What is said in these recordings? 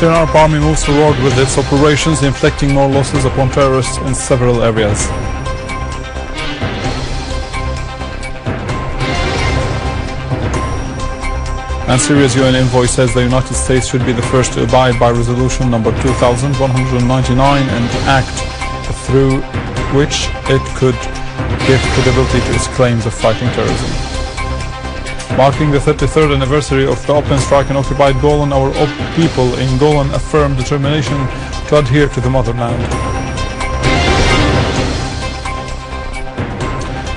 Syrian army moves forward with its operations, inflicting more losses upon terrorists in several areas. And Syria's UN envoy says the United States should be the first to abide by resolution number 2199 and act through which it could give credibility to its claims of fighting terrorism. Marking the 33rd anniversary of the open strike in occupied Golan, our people in Golan affirm determination to adhere to the motherland.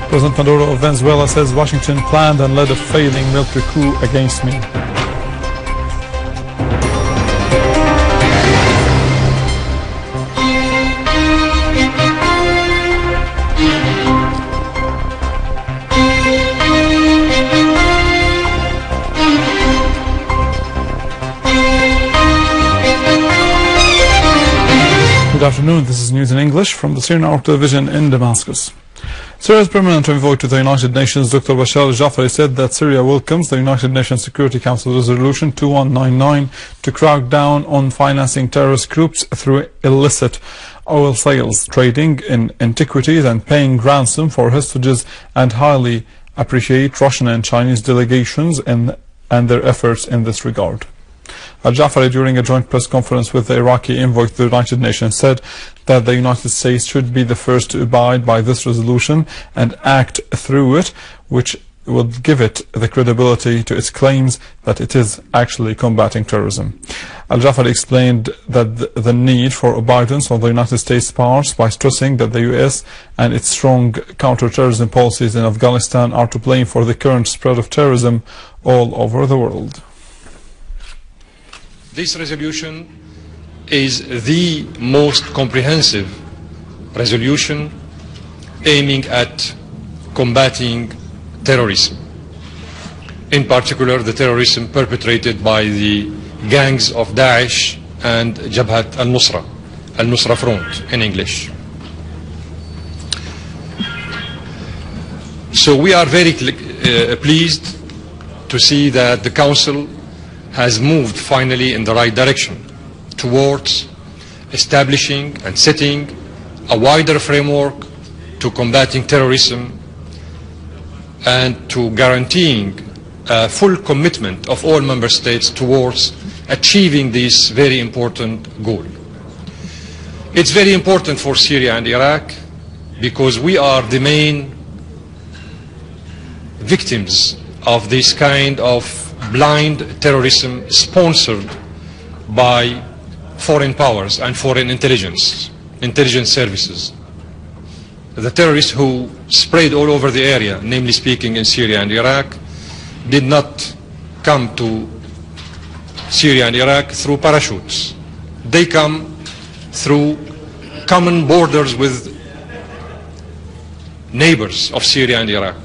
President Maduro of Venezuela says Washington planned and led a failing military coup against me. Good afternoon, this is news in English from the Syrian Arab Television in Damascus. Syria's permanent envoy to the United Nations, Dr. Bashar al-Jafari, said that Syria welcomes the United Nations Security Council Resolution 2199 to crack down on financing terrorist groups through illicit oil sales, trading in antiquities and paying ransom for hostages, and highly appreciate Russian and Chinese delegations and their efforts in this regard. Al-Jafari, during a joint press conference with the Iraqi envoy to the United Nations, said that the United States should be the first to abide by this resolution and act through it, which would give it the credibility to its claims that it is actually combating terrorism. Al-Jafari explained that the need for obedience on the United States part by stressing that the US and its strong counter-terrorism policies in Afghanistan are to blame for the current spread of terrorism all over the world. This resolution is the most comprehensive resolution aiming at combating terrorism, in particular the terrorism perpetrated by the gangs of Daesh and Jabhat al-Nusra, al-Nusra Front in English. So we are very pleased to see that the Council has moved finally in the right direction towards establishing and setting a wider framework to combating terrorism and to guaranteeing a full commitment of all member states towards achieving this very important goal. It's very important for Syria and Iraq because we are the main victims of this kind of blind terrorism sponsored by foreign powers and foreign intelligence services. The terrorists who spread all over the area, namely speaking in Syria and Iraq, did not come to Syria and Iraq through parachutes. They come through common borders with neighbors of Syria and Iraq.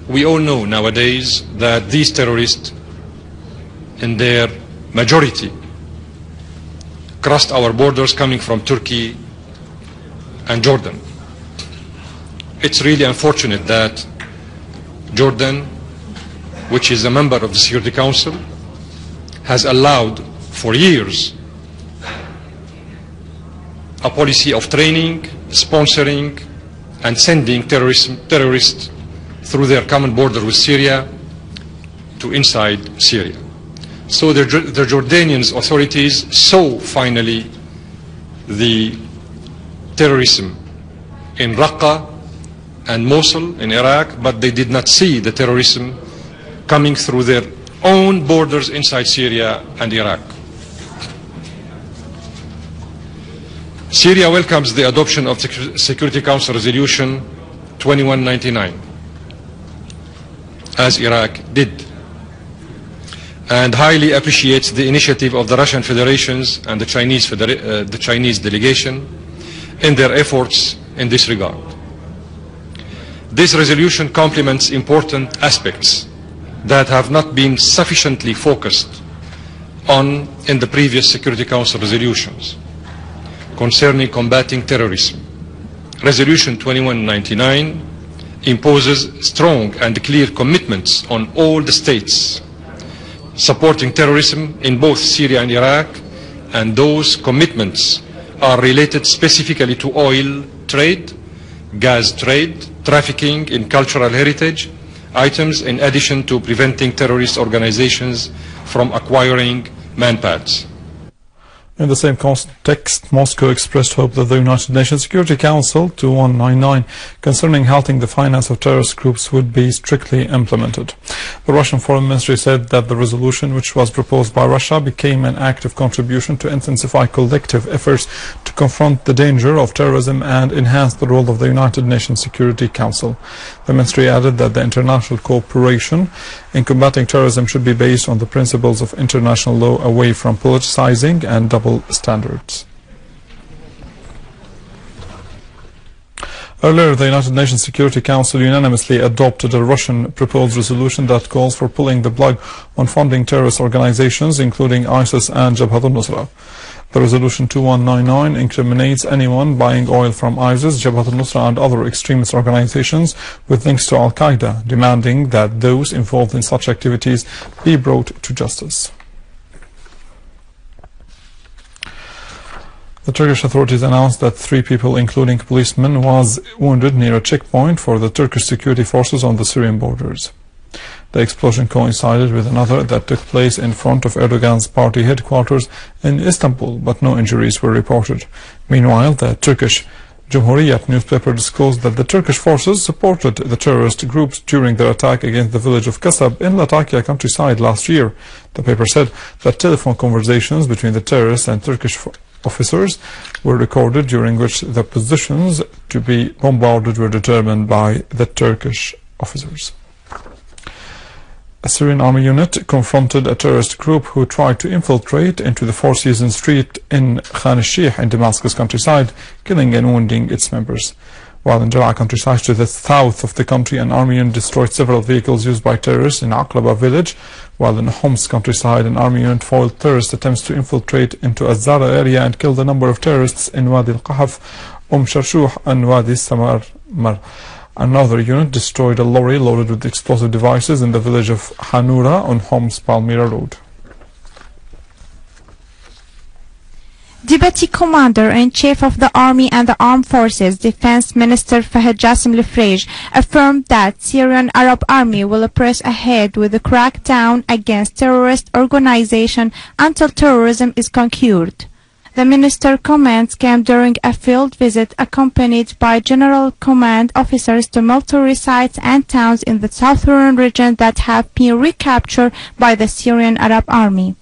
We all know nowadays that these terrorists, in their majority, crossed our borders coming from Turkey and Jordan. It's really unfortunate that Jordan, which is a member of the Security Council, has allowed for years a policy of training, sponsoring, and sending terrorists through their common border with Syria to inside Syria. So the Jordanian authorities saw finally the terrorism in Raqqa and Mosul in Iraq, but they did not see the terrorism coming through their own borders inside Syria and Iraq. Syria welcomes the adoption of the Security Council Resolution 2199. As Iraq did, and highly appreciates the initiative of the Russian Federations and the Chinese delegation in their efforts in this regard. This resolution complements important aspects that have not been sufficiently focused on in the previous Security Council resolutions concerning combating terrorism. Resolution 2199 imposes strong and clear commitments on all the states supporting terrorism in both Syria and Iraq, and those commitments are related specifically to oil trade, gas trade, trafficking in cultural heritage items, in addition to preventing terrorist organizations from acquiring manpads. In the same context, Moscow expressed hope that the United Nations Security Council 2199 concerning halting the finance of terrorist groups would be strictly implemented. The Russian Foreign Ministry said that the resolution, which was proposed by Russia, became an active contribution to intensify collective efforts to confront the danger of terrorism and enhance the role of the United Nations Security Council. The ministry added that the international cooperation in combating terrorism should be based on the principles of international law, away from politicizing and double standards. Earlier, the United Nations Security Council unanimously adopted a Russian proposed resolution that calls for pulling the plug on funding terrorist organizations, including ISIS and Jabhat al-Nusra. The resolution 2199 incriminates anyone buying oil from ISIS, Jabhat al-Nusra and other extremist organizations with links to al-Qaeda, demanding that those involved in such activities be brought to justice. The Turkish authorities announced that 3 people, including a policeman, was wounded near a checkpoint for the Turkish security forces on the Syrian borders. The explosion coincided with another that took place in front of Erdogan's party headquarters in Istanbul, but no injuries were reported. Meanwhile, the Turkish Cumhuriyet newspaper disclosed that the Turkish forces supported the terrorist groups during their attack against the village of Kasab in Latakia countryside last year. The paper said that telephone conversations between the terrorists and Turkish officers were recorded, during which the positions to be bombarded were determined by the Turkish officers. A Syrian army unit confronted a terrorist group who tried to infiltrate into the Four Seasons Street in Khan al-Sheikh in Damascus countryside, killing and wounding its members. While in Daraa countryside to the south of the country, an army unit destroyed several vehicles used by terrorists in Aqraba village, while in Homs countryside an army unit foiled terrorist attempts to infiltrate into al-Zara area and killed a number of terrorists in Wadi al-Qahf, Sharshuh and Wadi Samar. Another unit destroyed a lorry loaded with explosive devices in the village of Hanura on Homs Palmyra Road. Deputy Commander-in-Chief of the Army and the Armed Forces, Defense Minister Fahad Jassim Lefrej, affirmed that Syrian Arab Army will press ahead with the crackdown against terrorist organization until terrorism is conquered. The minister's comments came during a field visit accompanied by General Command officers to military sites and towns in the southern region that have been recaptured by the Syrian Arab Army.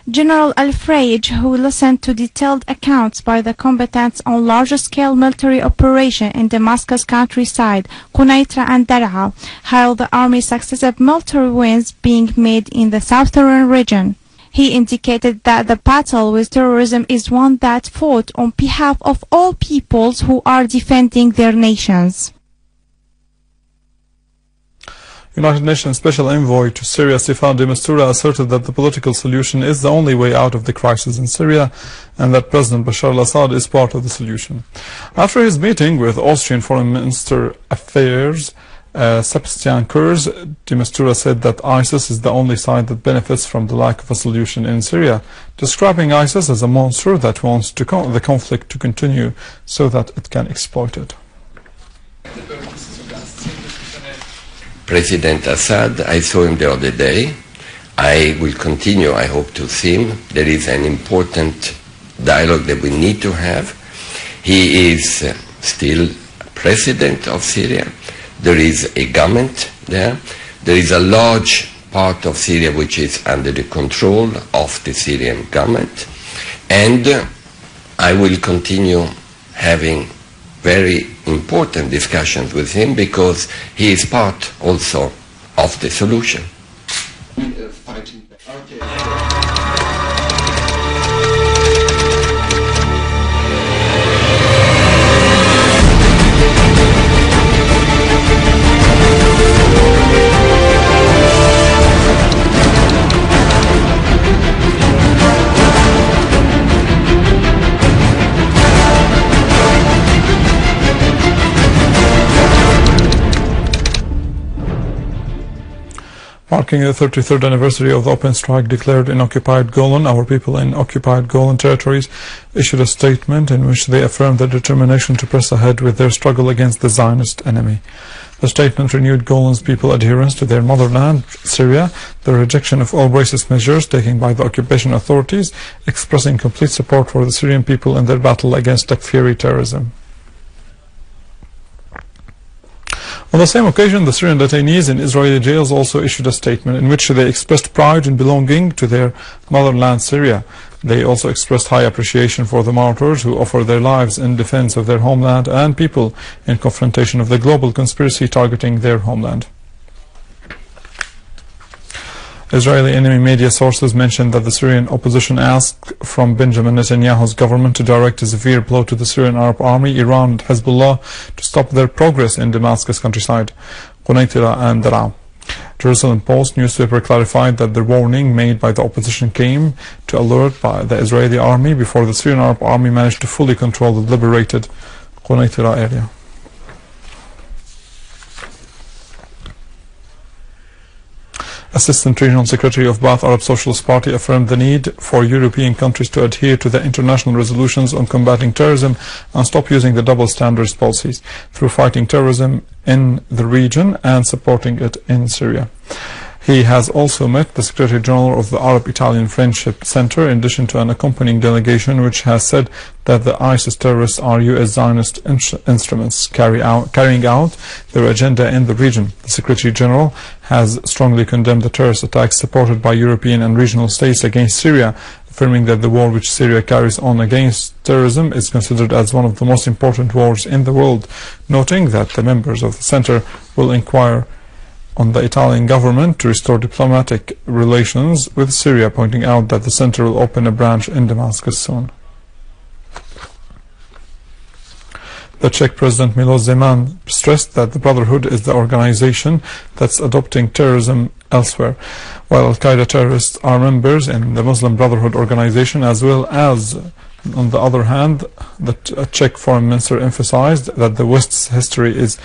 General Al-Fraj, who listened to detailed accounts by the combatants on large-scale military operation in Damascus countryside, Quneitra and Daraa, hailed the Army's successive military wins being made in the southern region. He indicated that the battle with terrorism is one that fought on behalf of all peoples who are defending their nations. United Nations Special Envoy to Syria Staffan de Mistura asserted that the political solution is the only way out of the crisis in Syria and that President Bashar al-Assad is part of the solution. After his meeting with Austrian Foreign Minister Affairs Sebastian Kurz, de Mistura said that ISIS is the only side that benefits from the lack of a solution in Syria, describing ISIS as a monster that wants the conflict to continue so that it can exploit it. President Assad, I saw him the other day. I will continue, I hope, to see him. There is an important dialogue that we need to have. He is still president of Syria. There is a government there. There is a large part of Syria which is under the control of the Syrian government. And I will continue having very important discussions with him because he is part also of the solution. Marking the 33rd anniversary of the open strike declared in occupied Golan, our people in occupied Golan territories issued a statement in which they affirmed their determination to press ahead with their struggle against the Zionist enemy. The statement renewed Golan's people adherence to their motherland, Syria, the rejection of all racist measures taken by the occupation authorities, expressing complete support for the Syrian people in their battle against Takfiri terrorism. On the same occasion, the Syrian detainees in Israeli jails also issued a statement in which they expressed pride in belonging to their motherland, Syria. They also expressed high appreciation for the martyrs who offer their lives in defense of their homeland and people in confrontation of the global conspiracy targeting their homeland. Israeli enemy media sources mentioned that the Syrian opposition asked from Benjamin Netanyahu's government to direct a severe blow to the Syrian Arab Army, Iran and Hezbollah to stop their progress in Damascus countryside, Quneitra and Daraa. Jerusalem Post newspaper clarified that the warning made by the opposition came to alert by the Israeli army before the Syrian Arab Army managed to fully control the liberated Quneitra area. Assistant Regional Secretary of Ba'ath Arab Socialist Party affirmed the need for European countries to adhere to the international resolutions on combating terrorism and stop using the double standards policies through fighting terrorism in the region and supporting it in Syria. He has also met the Secretary General of the Arab-Italian Friendship Center in addition to an accompanying delegation which has said that the ISIS terrorists are U.S. Zionist instruments carrying out their agenda in the region. The Secretary General has strongly condemned the terrorist attacks supported by European and regional states against Syria, affirming that the war which Syria carries on against terrorism is considered as one of the most important wars in the world, noting that the members of the center will inquire on the Italian government to restore diplomatic relations with Syria, pointing out that the center will open a branch in Damascus soon. The Czech President Miloš Zeman stressed that the Brotherhood is the organization that's adopting terrorism elsewhere, while Al-Qaeda terrorists are members in the Muslim Brotherhood organization, as well as, on the other hand, the Czech Foreign Minister emphasized that the West's history is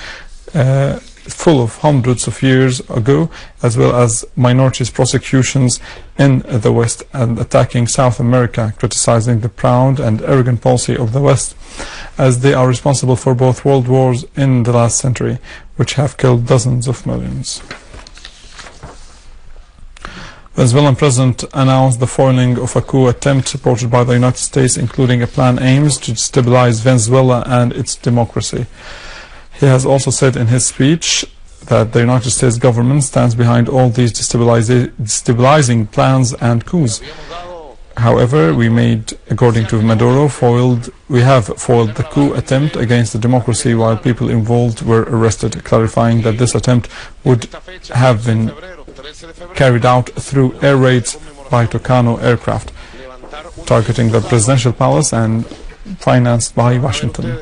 full of hundreds of years ago, as well as minorities' prosecutions in the West and attacking South America, criticizing the proud and arrogant policy of the West, as they are responsible for both world wars in the last century, which have killed dozens of millions. Venezuelan president announced the foiling of a coup attempt supported by the United States, including a plan aims to destabilize Venezuela and its democracy. He has also said in his speech that the United States government stands behind all these destabilizing plans and coups. However, according to Maduro, we have foiled the coup attempt against the democracy while people involved were arrested, clarifying that this attempt would have been carried out through air raids by Tucano aircraft, targeting the presidential palace and financed by Washington.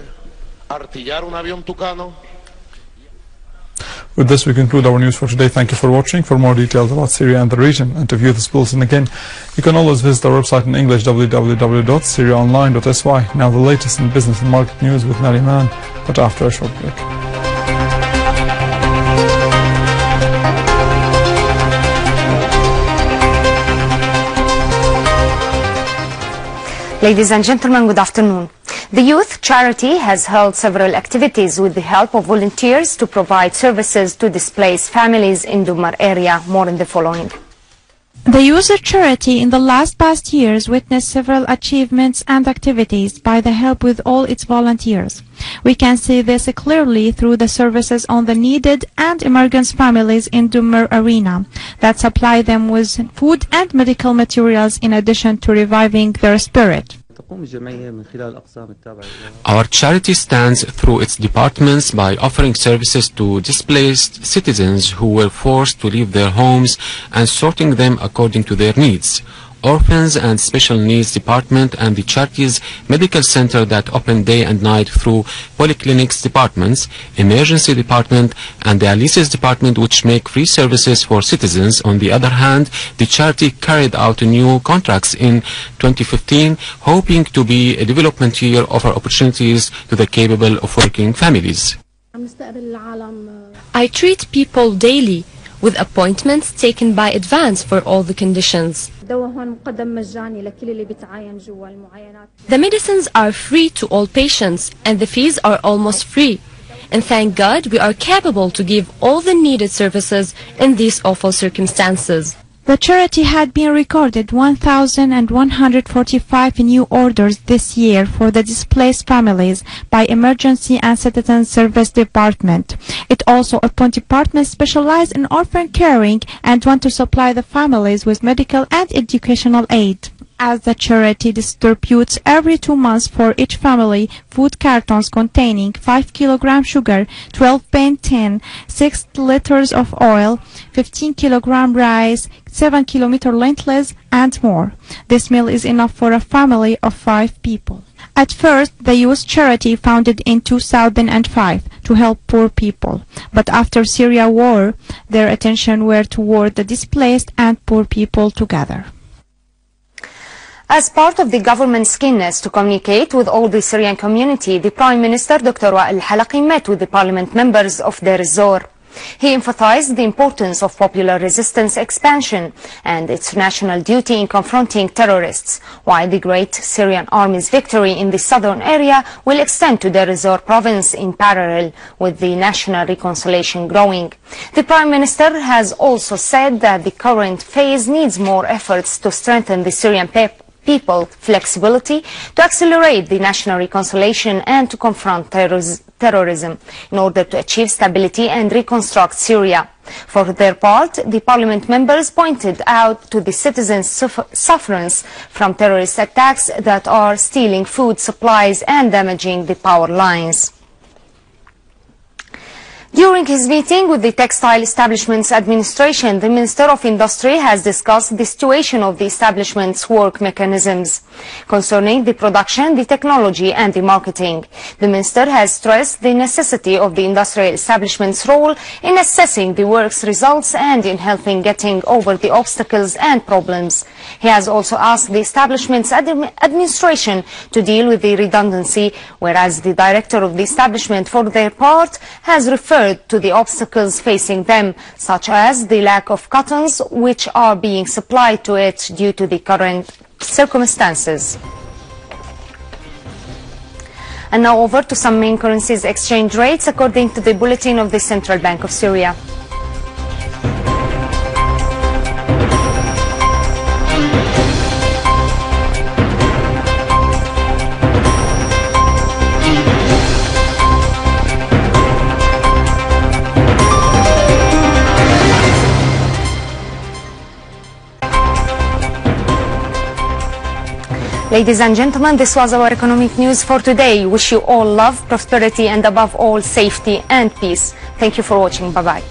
With this, we conclude our news for today. Thank you for watching. For more details about Syria and the region, and to view this bulletin again, you can always visit our website in English, www.syriaonline.sy. Now the latest in business and market news with Nariman, but after a short break. Ladies and gentlemen, good afternoon. The youth charity has held several activities with the help of volunteers to provide services to displaced families in Dumar area. More in the following. The user charity in the past years witnessed several achievements and activities by the help with all its volunteers. We can see this clearly through the services on the needed and emergent families in Dumar arena that supply them with food and medical materials in addition to reviving their spirit. Our charity stands through its departments by offering services to displaced citizens who were forced to leave their homes and sorting them according to their needs. Orphans and Special Needs Department and the charity's medical center that open day and night through polyclinics departments, emergency department and the dialysis department, which make free services for citizens. On the other hand, the charity carried out new contracts in 2015, hoping to be a development year, offer opportunities to the capable of working families. I treat people daily with appointments taken by advance for all the conditions. The medicines are free to all patients and the fees are almost free. And thank God we are capable to give all the needed services in these awful circumstances. The charity had been recorded 1,145 new orders this year for the displaced families by Emergency and Citizen Service Department. It also appointed departments specialized in orphan caring and want to supply the families with medical and educational aid. As the charity distributes every 2 months for each family food cartons containing 5 kg sugar, 12 benzene, 6 liters of oil, 15 kg rice, 7 km lentils, and more. This meal is enough for a family of 5 people. At first, the youth charity founded in 2005 to help poor people. But after Syria war, their attention were toward the displaced and poor people together. As part of the government's keenness to communicate with all the Syrian community, the Prime Minister Dr. al-Halaqi met with the parliament members of Deir ez-Zor. He emphasized the importance of popular resistance expansion and its national duty in confronting terrorists, while the great Syrian army's victory in the southern area will extend to Deir ez-Zor province in parallel with the national reconciliation growing. The Prime Minister has also said that the current phase needs more efforts to strengthen the Syrian people flexibility, to accelerate the national reconciliation and to confront terrorism in order to achieve stability and reconstruct Syria. For their part, the parliament members pointed out to the citizens' sufferance from terrorist attacks that are stealing food supplies and damaging the power lines. During his meeting with the Textile Establishments Administration, the Minister of Industry has discussed the situation of the establishment's work mechanisms concerning the production, the technology and the marketing. The Minister has stressed the necessity of the industrial establishment's role in assessing the work's results and in helping getting over the obstacles and problems. He has also asked the establishment's administration to deal with the redundancy, whereas the director of the establishment, for their part, has referred to the obstacles facing them, such as the lack of cottons which are being supplied to it due to the current circumstances. And now over to some main currencies exchange rates according to the bulletin of the Central Bank of Syria. Ladies and gentlemen, this was our economic news for today. Wish you all love, prosperity and above all safety and peace. Thank you for watching. Bye-bye.